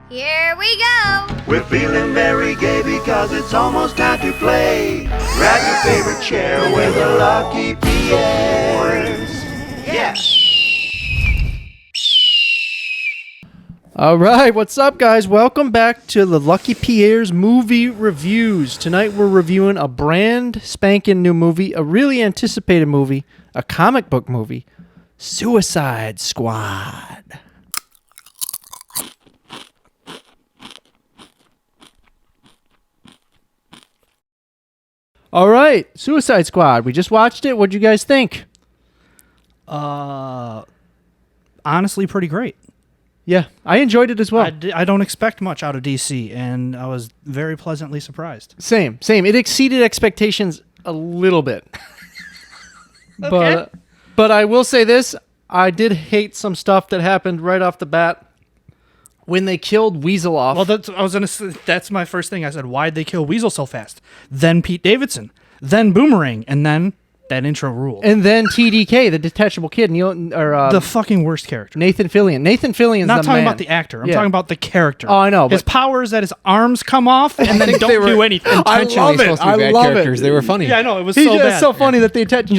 Here we go! We're feeling very gay because it's almost time to play. Grab your favorite chair with the Lucky Pierres. Yeah! All right, what's up, guys? Welcome back to the Lucky Pierre's movie reviews. Tonight we're reviewing a brand spanking new movie, a really anticipated movie, a comic book movie, Suicide Squad. All right, Suicide Squad. We just watched it. What'd you guys think? Honestly, pretty great. Yeah, I enjoyed it as well. I don't expect much out of DC, and I was very pleasantly surprised. Same. It exceeded expectations a little bit. Okay. But I will say this, I did hate some stuff that happened right off the bat when they killed Weasel off. Well, that's my first thing. I said, why'd they kill Weasel so fast? Then Pete Davidson, then Boomerang, and then that intro ruled. And then TDK, the detachable kid, the fucking worst character. Nathan Fillion. Nathan Fillion's Not the talking man. about the actor. I'm talking about the character. Oh, I know. His power is that his arms come off and then don't do anything. I love it. Supposed to be bad characters. They were funny. Yeah, I know. It was It's so bad. so funny that they attach.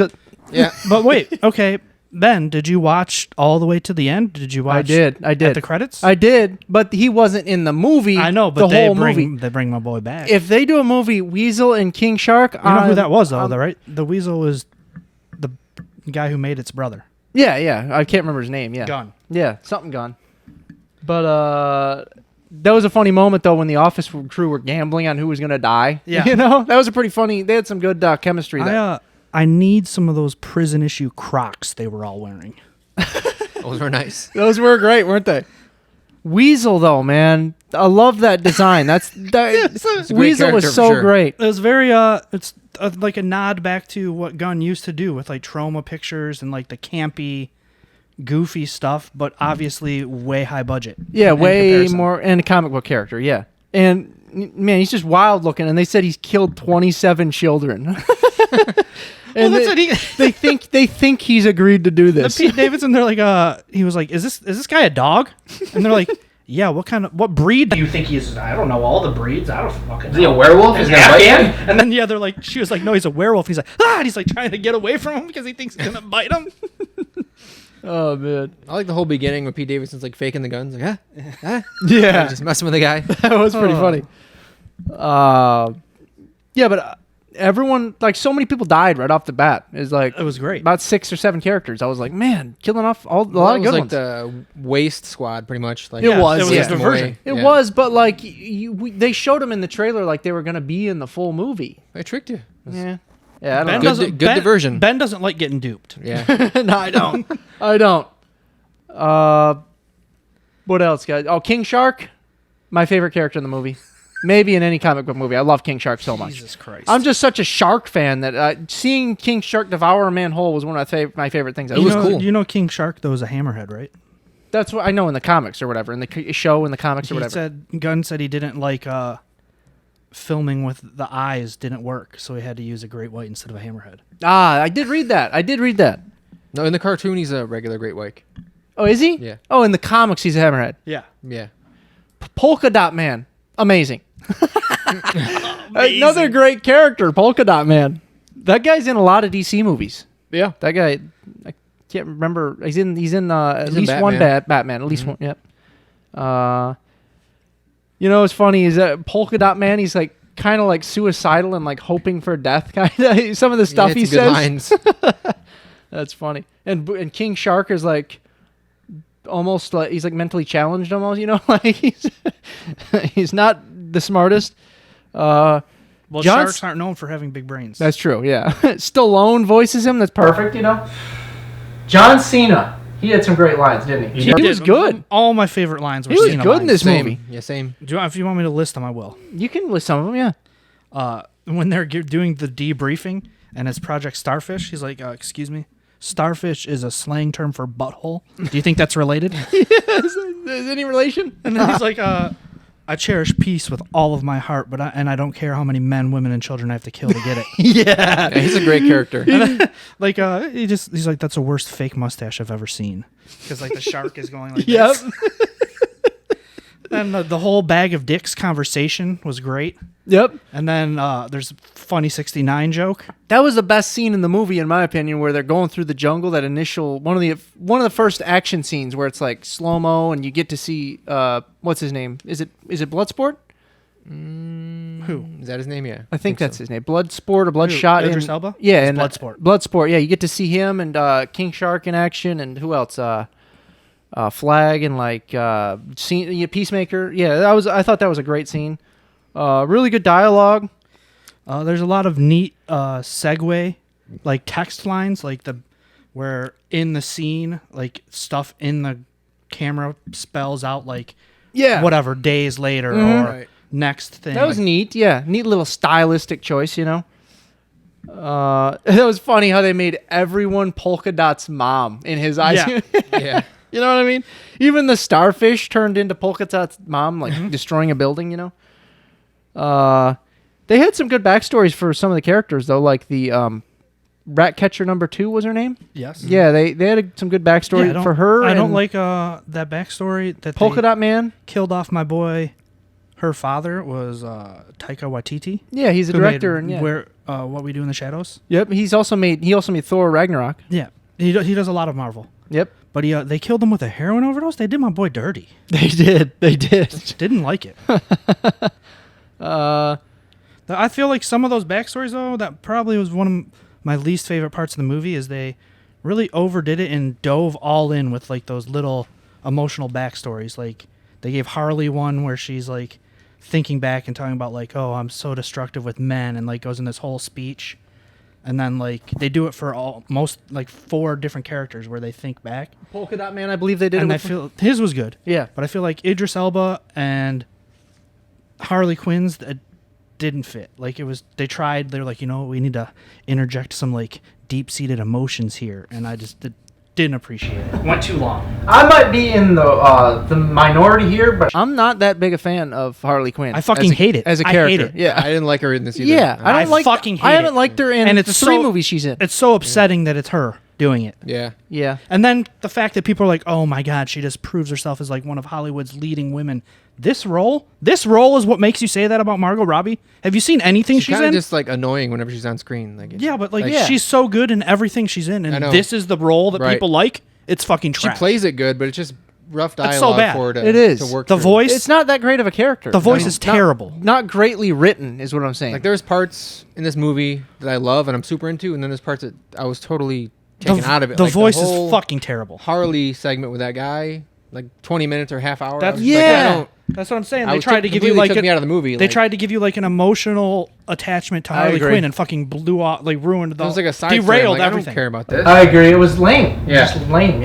Yeah. But wait, okay. Ben, did you watch all the way to the end? Did you watch? I did. At the credits? I did, but he wasn't in the movie. I know, but the whole movie. they bring my boy back. If they do a movie, Weasel and King Shark. You know who that was, though, right? The Weasel was the guy who made its brother. Yeah. I can't remember his name. Yeah. Gunn. Yeah, something Gunn. But that was a funny moment though when the office crew were gambling on who was gonna die. Yeah. You know, that was a pretty funny. They had some good chemistry there. I need some of those prison issue Crocs they were all wearing. Those were nice. Those were great, weren't they? Weasel though, man, I love that design. Weasel was so great. It was very it's like a nod back to what Gunn used to do with like Trauma Pictures and like the campy, goofy stuff, but obviously way high budget. Yeah, way comparison. more, and a comic book character. Yeah, and man, he's just wild looking. And they said he's killed 27 children. And Well, that's what they think he's agreed to do this. Pete Davidson, they're like, he was like, is this guy a dog? And they're like, yeah, what breed do you think he is? I don't know all the breeds. I don't fucking know. Is he a werewolf? Is he gonna bite him? And then she was like, no, he's a werewolf. He's like, and he's like trying to get away from him because he thinks he's gonna bite him. Oh man, I like the whole beginning when Pete Davidson's like faking the guns, like yeah, just messing with the guy. That was pretty funny. Yeah, but everyone, like, so many people died right off the bat. It was great. About 6 or 7 characters. I was like, man, killing off a lot of good like ones. the Waste Squad, pretty much. Like, It was a diversion. It was, but like they showed them in the trailer like they were gonna be in the full movie. They tricked you. Yeah, I Ben don't know. Good diversion. Ben doesn't like getting duped. Yeah. No, I don't. I don't. What else, guys? Oh, King Shark, my favorite character in the movie. Maybe in any comic book movie. I love King Shark so much. Jesus Christ. I'm just such a shark fan that seeing King Shark devour a manhole was one of my favorite things. It was cool. You know King Shark, though, is a hammerhead, right? That's what I know in the comics or whatever, in the show, in the comics or whatever. Gunn said he didn't like filming with the eyes didn't work, so he had to use a great white instead of a hammerhead. I did read that. No, in the cartoon, he's a regular great white. Oh, is he? Yeah. Oh, in the comics, he's a hammerhead. Yeah. Yeah. Polka Dot Man. Amazing. Another great character, Polka Dot Man. That guy's in a lot of DC movies. Yeah. That guy, I can't remember. He's in at least Batman. one Batman. At least one. Yep. You know what's funny is that Polka Dot Man. He's like kind of like suicidal and like hoping for death. Kind of some of the stuff he says. Lines. That's funny. And King Shark is like almost like he's like mentally challenged almost. You know, like he's not the smartest. Well, sharks aren't known for having big brains. That's true, yeah. Stallone voices him. That's perfect, you know. John Cena. He had some great lines, didn't he? He was good. All my favorite lines were He was Cena good in lines. this movie. Yeah, same. If you want me to list them, I will. You can list some of them, yeah. When they're doing the debriefing and it's Project Starfish, he's like, excuse me, Starfish is a slang term for butthole. Do you think that's related? Is there any relation? And then he's like, I cherish peace with all of my heart, but I don't care how many men, women, and children I have to kill to get it. Yeah. He's a great character. Like he's like, that's the worst fake mustache I've ever seen, because like the shark is going like Yep. this. And the whole bag of dicks conversation was great. Yep. And then there's a funny 69 joke. That was the best scene in the movie, in my opinion, where they're going through the jungle. That initial one of the first action scenes where it's like slow mo, and you get to see what's his name? Is it Bloodsport? Who is that? His name? Yeah, I think that's his name. Bloodsport or Bloodshot. Idris Elba? Yeah, It's and Bloodsport. Bloodsport. Yeah, you get to see him and King Shark in action, and who else? Flag and Peacemaker. Yeah, I thought that was a great scene. Really good dialogue. There's a lot of neat segue, like text lines, like where in the scene, like stuff in the camera spells out like whatever days later or next thing. That was neat. Yeah, neat little stylistic choice. It was funny how they made everyone Polka Dot's mom in his eyes. Yeah. Yeah. You know what I mean? Even the starfish turned into Polka Dot's mom, like destroying a building, They had some good backstories for some of the characters, though, like the rat catcher number 2 was her name? Yes. Yeah, they had some good backstory for her. I don't like that backstory that Polka Dot Man. Killed off my boy. Her father was Taika Waititi. Yeah, he's a who director. made And What We Do in the Shadows. Yep, he also made Thor Ragnarok. Yeah, he does a lot of Marvel. Yep. But they killed him with a heroin overdose. They did my boy dirty. They did. Didn't like it. I feel like some of those backstories, though, that probably was one of my least favorite parts of the movie, is they really overdid it and dove all in with like those little emotional backstories. Like they gave Harley one where she's like thinking back and talking about like, oh, I'm so destructive with men, and like goes in this whole speech. And then, like, they do it for most 4 different characters where they think back. Polka Dot Man, I believe they did And it I feel his was good. Yeah. But I feel like Idris Elba and Harley Quinn's didn't fit. Like, they were like, we need to interject some, like, deep-seated emotions here. And I just didn't appreciate it. Went too long. I might be in the minority here, but I'm not that big a fan of Harley Quinn. I fucking hate it. As a I character. hate it. Yeah. I didn't like her in this either. Yeah, I haven't liked her in and the 3 movies she's in. It's so upsetting that it's her doing it. Yeah. Yeah. And then the fact that people are like, oh my God, she just proves herself as like one of Hollywood's leading women. This role is what makes you say that about Margot Robbie? Have you seen anything she's kind of in? just like annoying whenever she's on screen. She's so good in everything she's in, and this is the role that people like. It's fucking trash. She plays it good, but it's just rough dialogue so bad. for her to, It is. to work The through. voice. It's not that great of a character. The voice is terrible. Not greatly written, is what I'm saying. Like there's parts in this movie that I love and I'm super into, and then there's parts that I was totally taken out of it. The Like, voice whole is fucking terrible. Harley segment with that guy, like 20 minutes or half hour. That's I was just like, I don't- That's what I'm saying. I They was tried to give you completely like took me out of the movie. They like, tried to give you like an emotional attachment to Harley agree. Quinn and fucking blew off, like ruined the. It was like a side story. I'm derailed like, everything. I don't care about this. I agree. It was lame. Yeah. Just lame,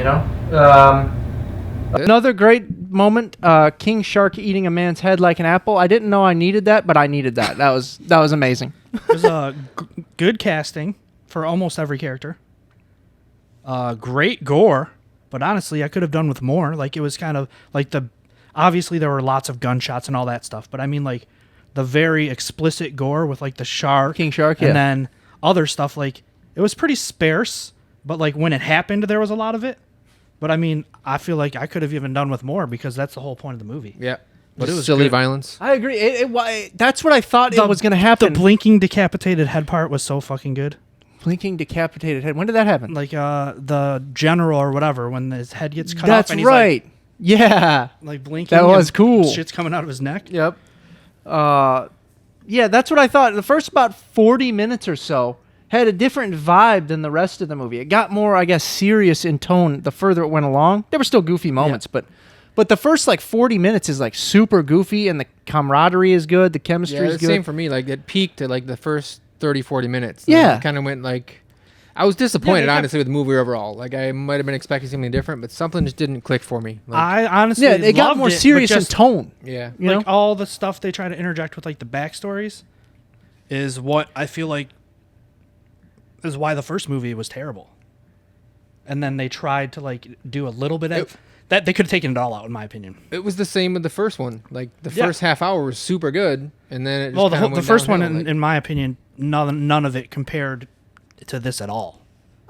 Another great moment, King Shark eating a man's head like an apple. I didn't know I needed that, but I needed that. That was amazing. It was good casting for almost every character. Great gore, but honestly, I could have done with more. Like it was kind of like obviously there were lots of gunshots and all that stuff, but I mean like the very explicit gore with like the shark, King Shark, and yeah. then other stuff, like it was pretty sparse, but like when it happened, there was a lot of it. But I mean, I feel like I could have even done with more because that's the whole point of the movie. Yeah. But Just it was silly good. violence. I agree. That's what I thought it was going to happen. The blinking decapitated head part was so fucking good. Blinking decapitated head. When did that happen? Like the general or whatever, when his head gets cut That's off and he's right. Yeah. like blinking. That was and cool. Shit's coming out of his neck. Yep. Yeah, that's what I thought. The first about 40 minutes or so had a different vibe than the rest of the movie. It got more, I guess, serious in tone the further it went along. There were still goofy moments, but the first like 40 minutes is like super goofy, and the camaraderie is good. The chemistry Yeah, is it's good. the same for me. Like it peaked at like the first 30, 40 minutes. Yeah. It kind of went like... I was disappointed, Yeah, honestly, with the movie overall. Like, I might have been expecting something different, but something just didn't click for me. Like, I honestly Yeah, it got loved more it, but serious in just, tone. yeah. You like know? all the stuff they try to interject with like the backstories is what I feel like is why the first movie was terrible. And then they tried to like do a little bit of that. They could have taken it all out, in my opinion. It was the same with the first one. Like, the Yeah. first half hour was super good, and then it just Well, kinda the went first one, downhill, like- in my opinion, none of it compared to this at all.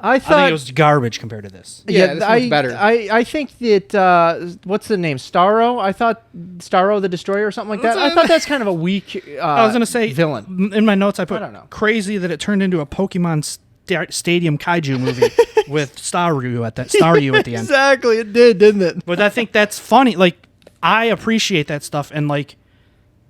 I think thought it was garbage compared to this. Yeah, this one's better. I think that what's the name? Starro. I thought Starro the Destroyer or something like that. I thought that's kind of a weak. I was gonna say villain. In my notes, I put I don't know. crazy that it turned into a Pokemon Stadium kaiju movie with Staryu at the end. Exactly, it did, didn't it? But I think that's funny. Like, I appreciate that stuff, and like,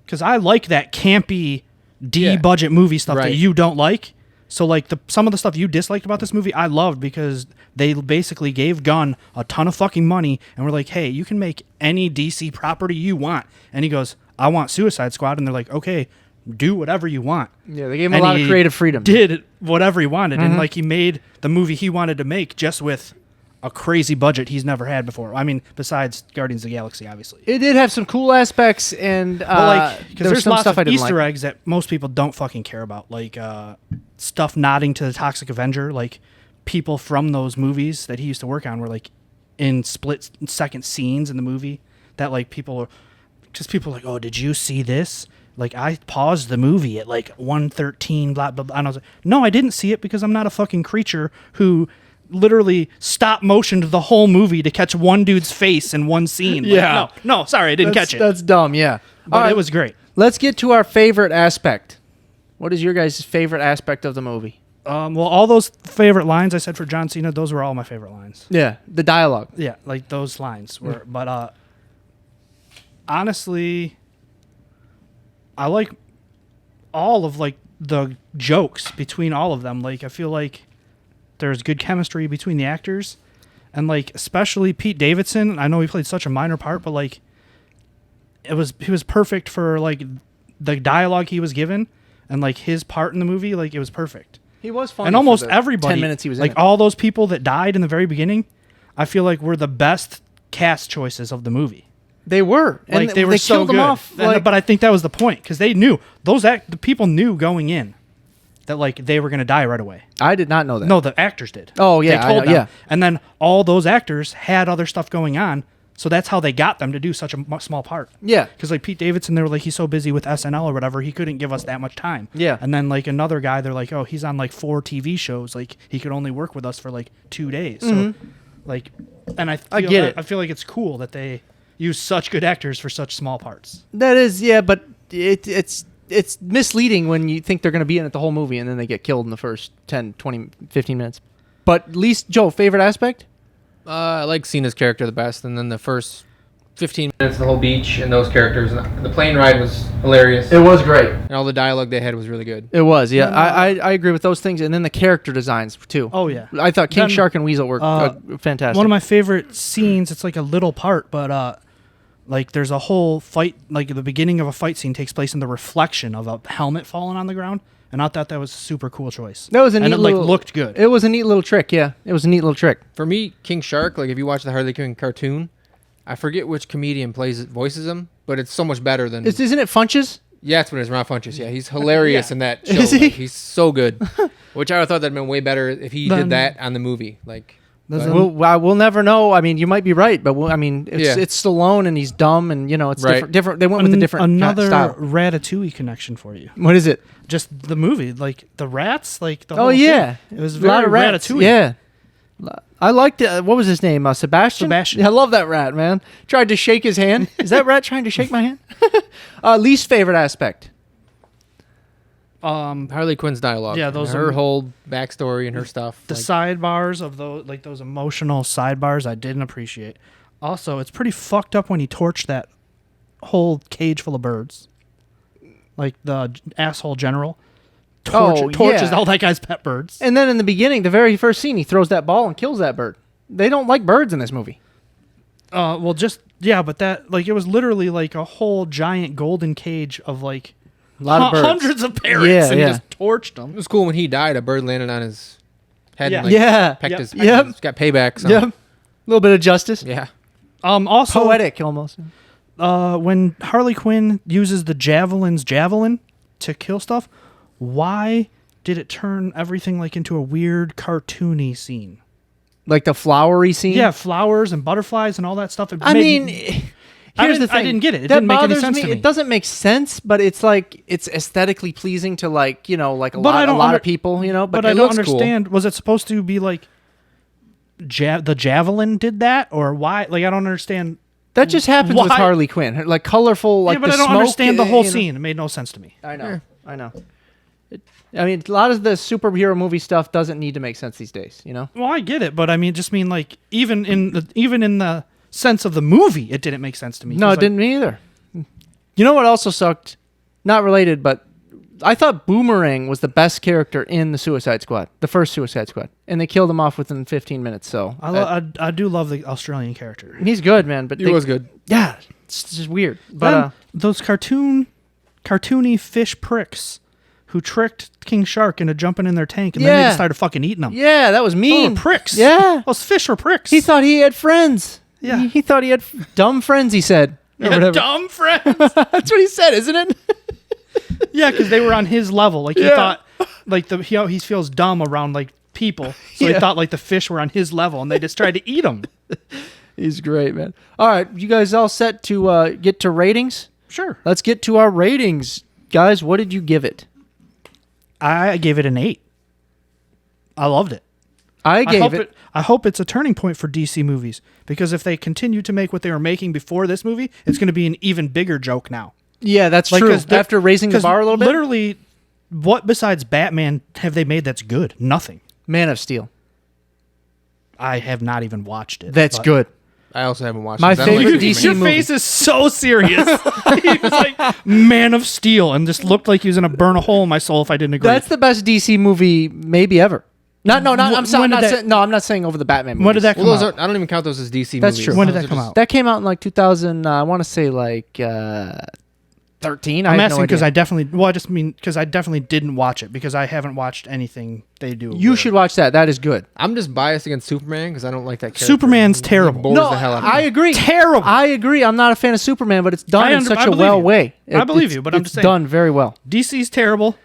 because I like that campy D-budget movie stuff that Right. you don't like. So like some of the stuff you disliked about this movie, I loved because they basically gave Gunn a ton of fucking money and were like, "Hey, you can make any DC property you want." And he goes, "I want Suicide Squad," and they're like, "Okay, do whatever you want." Yeah, they gave him a lot of creative freedom. Did whatever he wanted, and like he made the movie he wanted to make just with a crazy budget he's never had before. I mean, besides Guardians of the Galaxy, obviously. It did have some cool aspects, and But like, because there was there's some lots stuff I of didn't Easter like. eggs that most people don't fucking care about, like stuff nodding to the Toxic Avenger. Like people from those movies that he used to work on were like in split-second scenes in the movie that like people are like, "Oh, did you see this?" Like, I paused the movie at like 1:13, blah blah blah, and I was like, "No, I didn't see it because I'm not a fucking creature who." Literally stop motioned the whole movie to catch one dude's face in one scene. Yeah. No, sorry, I didn't catch it. That's dumb, yeah. But All right, it was great. Let's get to our favorite aspect. What is your guys' favorite aspect of the movie? Well, all those favorite lines I said for John Cena, those were all my favorite lines. Yeah, the dialogue. Yeah, like those lines were. But honestly, I like all of like the jokes between all of them. Like, I feel like there's good chemistry between the actors, and like especially Pete Davidson. I know he played such a minor part, but like he was perfect for like the dialogue he was given, and like his part in the movie. Like, it was perfect. He was funny. And almost for the everybody, 10 minutes he was in like it. all those people that died in the very beginning, I feel like were the best cast choices of the movie. They were. And Like, they were so killed good. them off. Like, But I think that was the point, because they knew the people knew going in that like they were going to die right away. I did not know that. No, the actors did. Oh, yeah, they told I know, them. yeah. And then all those actors had other stuff going on, so that's how they got them to do such a small part. Yeah. Because like Pete Davidson, they were like, he's so busy with SNL or whatever, he couldn't give us that much time. Yeah. And then like another guy, they're like, oh, he's on like 4 TV shows, like he could only work with us for like 2 days. So like, and I get it. I feel like it's cool that they use such good actors for such small parts. That is, yeah, but it's misleading when you think they're going to be in it the whole movie and then they get killed in the first 10, 20, 15 minutes. But at least, Joe, favorite aspect? I like Cena's character the best, and then the first 15 minutes, the whole beach and those characters. And the plane ride was hilarious. was great. And all the dialogue they had was really good. It was, yeah. I agree with those things. And then the character designs, too. Oh yeah. I thought King Then, Shark and Weasel were fantastic. One of my favorite scenes, it's like a little part, but like there's a whole fight, like the beginning of a fight scene takes place in the reflection of a helmet falling on the ground, and I thought that was a super cool choice. That was a neat and it little, like looked good. It was a neat little trick, yeah. It was a neat little trick. For me, King Shark, like if you watch the Harley Quinn cartoon, I forget which comedian voices him, but it's so much better than... Isn't it Funches? Yeah, that's when it's Ron Funches. Yeah, he's hilarious in that show. Is he? Like, he's so good. Which I thought that'd been way better if he Then- did that on the movie. Like, There's but- We'll never know. I mean, you might be right, but it's Stallone and he's dumb and, it's Right. different. They went with a different another style. Ratatouille connection for you. What is it? Just the movie, like the rats, like the Oh, whole yeah. thing. It was A very lot of rats. Ratatouille. Yeah. I liked it. What was his name? Sebastian? Sebastian. Yeah, I love that rat, man. Tried to shake his hand. Is that rat trying to shake my hand? Least favorite aspect. Harley Quinn's dialogue. Yeah, and those her are- whole backstory and her stuff. The like, sidebars of those emotional sidebars I didn't appreciate. Also, it's pretty fucked up when he torched that whole cage full of birds. Like the asshole general torches yeah. all that guy's pet birds. And then in the beginning, the very first scene, he throws that ball and kills that bird. They don't like birds in this movie. Well, just but that like it was literally like a whole giant golden cage of like A lot of birds. hundreds of parrots, Yeah, and yeah. he just torched it them. was cool when he died. A bird landed on his head Yeah. and like Yeah. pecked Yep. his. Yep. He's got payback. So. Yep. A little bit of justice. Yeah. Also, Poetic, almost. when Harley Quinn uses the javelin to kill stuff, why did it turn everything like into a weird cartoony scene? Like the flowery scene. Yeah, flowers and butterflies and all that stuff. I mean, Here's the thing. I didn't get it. It That didn't make any bothers sense to me. It doesn't make sense, but it's like it's aesthetically pleasing to like a But lot of people. But it I don't looks cool. understand. Was it supposed to be like the javelin did that, or why? Like I don't understand. That just happens with Why- Harley Quinn. Her, like colorful, like yeah, but the I don't smoke, understand the whole you know. scene. It made no sense to me. I know. I know. I mean, a lot of the superhero movie stuff doesn't need to make sense these days. You know. Well, I get it, but I mean, just mean like even in the sense of the movie, it didn't make sense to me. No, it Like, didn't me either. You know what also sucked? Not related, but I thought Boomerang was the best character in the Suicide Squad, the first Suicide Squad, and they killed him off within 15 minutes. So I do love the Australian character. he's good, man. But He was good. Yeah, it's just weird. But Then those cartoony fish pricks who tricked King Shark into jumping in their tank, and then they Yeah. just started fucking eating them. yeah, that was Those mean. were pricks. Yeah, Those fish were pricks. he thought he had friends. Yeah. he thought he had dumb friends. He said, or yeah, whatever. dumb friends. That's what he said, isn't it? Yeah, because they were on his level. Like he Yeah. thought, like he feels dumb around like people, so Yeah. he thought like the fish were on his level, and they just tried to eat them. He's great, man. All right, you guys all set to get to ratings? Sure. Let's get to our ratings, guys. What did you give it? I gave it an 8. I loved it. I gave it. I hope it's a turning point for DC movies, because if they continue to make what they were making before this movie, it's going to be an even bigger joke now. Yeah, that's Like, true. 'cause they're- After raising the 'cause bar a little bit, literally, what besides Batman have they made that's good? Nothing. Man of Steel. I have not even watched it. That's but- good. I also haven't watched My it. I don't favorite like DC Superman. Your face is so serious. He was like Man of Steel, and just looked like he was gonna burn a hole in my soul if I didn't agree. That's the best DC movie maybe ever. I'm sorry. when did that- I'm not saying over the Batman movies. when did that come Well, those out? are, I don't even count those as DC That's movies. true. When did Those that are come just- out? That came out in like 2000. I want to say like 13. I'm I have asking no because idea. I definitely. Well, I just mean because I definitely didn't watch it because I haven't watched anything they do. You where- should watch that. That is good. I'm just biased against Superman because I don't like that character. Superman's He terrible. bores No, the hell out of I me. agree. Terrible. I agree. I'm not a fan of Superman, but it's done in such I a believe well you. way. I believe It's- you, but I'm it's just saying. done very well. DC's terrible.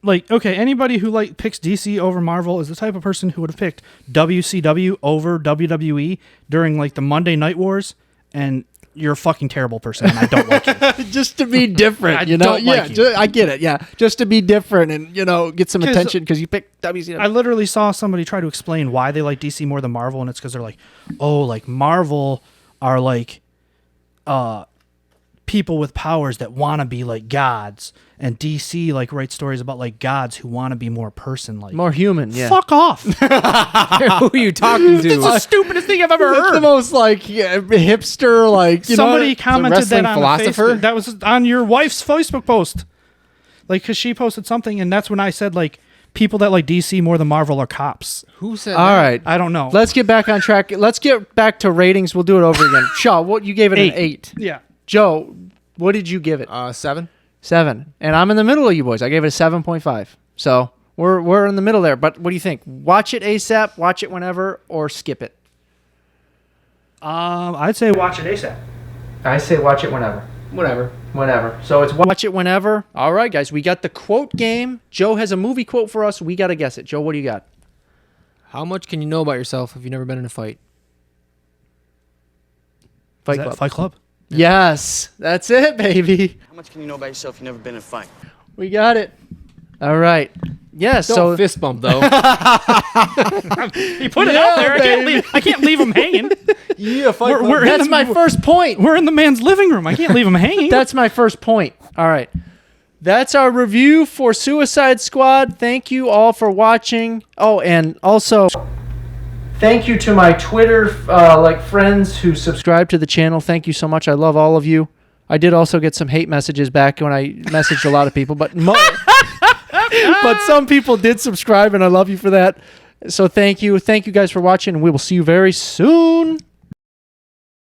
Like, okay, anybody who like picks DC over Marvel is the type of person who would have picked WCW over WWE during like the Monday Night Wars, and you're a fucking terrible person, and I don't like you. Just to be different, I you know. don't like you. I get it. Yeah, just to be different and get some 'Cause attention because you picked WCW. I literally saw somebody try to explain why they like DC more than Marvel, and it's because they're like, oh, like Marvel are like people with powers that want to be like gods, and DC like writes stories about like gods who want to be more person-like. More human. Yeah. Fuck off. Who are you talking to? It's the stupidest thing I've ever That's the heard. most like hipster like Somebody commented wrestling that on philosopher? Facebook. That was on your wife's Facebook post. Like, because she posted something, and that's when I said, like, people that like DC more than Marvel are cops. Who said All that? right. I don't know. Let's get back on track. Let's get back to ratings. We'll do it over again. Shaw, what you gave it an 8. Yeah. Joe, what did you give it? 7. 7. And I'm in the middle of you boys. I gave it a 7.5. So we're in the middle there. But what do you think? Watch it ASAP, watch it whenever, or skip it? I'd say watch it ASAP. I say watch it whenever. Whatever. Whenever. So it's watch it whenever. All right, guys. We got the quote game. Joe has a movie quote for us. We got to guess it. Joe, what do you got? How much can you know about yourself if you've never been in a fight? Fight Is that Club. Fight Club? Yes. That's it, baby. How much can you know about yourself if you've never been in a fight? We got it. All right. Yes. Don't So fist bump though. He put it out there. I can't leave him hanging. yeah, We're in that's the- my first point. We're in the man's living room. I can't leave him hanging. That's my first point. All right. That's our review for Suicide Squad. Thank you all for watching. Oh, and also thank you to my Twitter friends who subscribe to the channel. Thank you so much. I love all of you. I did also get some hate messages back when I messaged a lot of people, but but some people did subscribe, and I love you for that. So thank you. Thank you guys for watching, and we will see you very soon.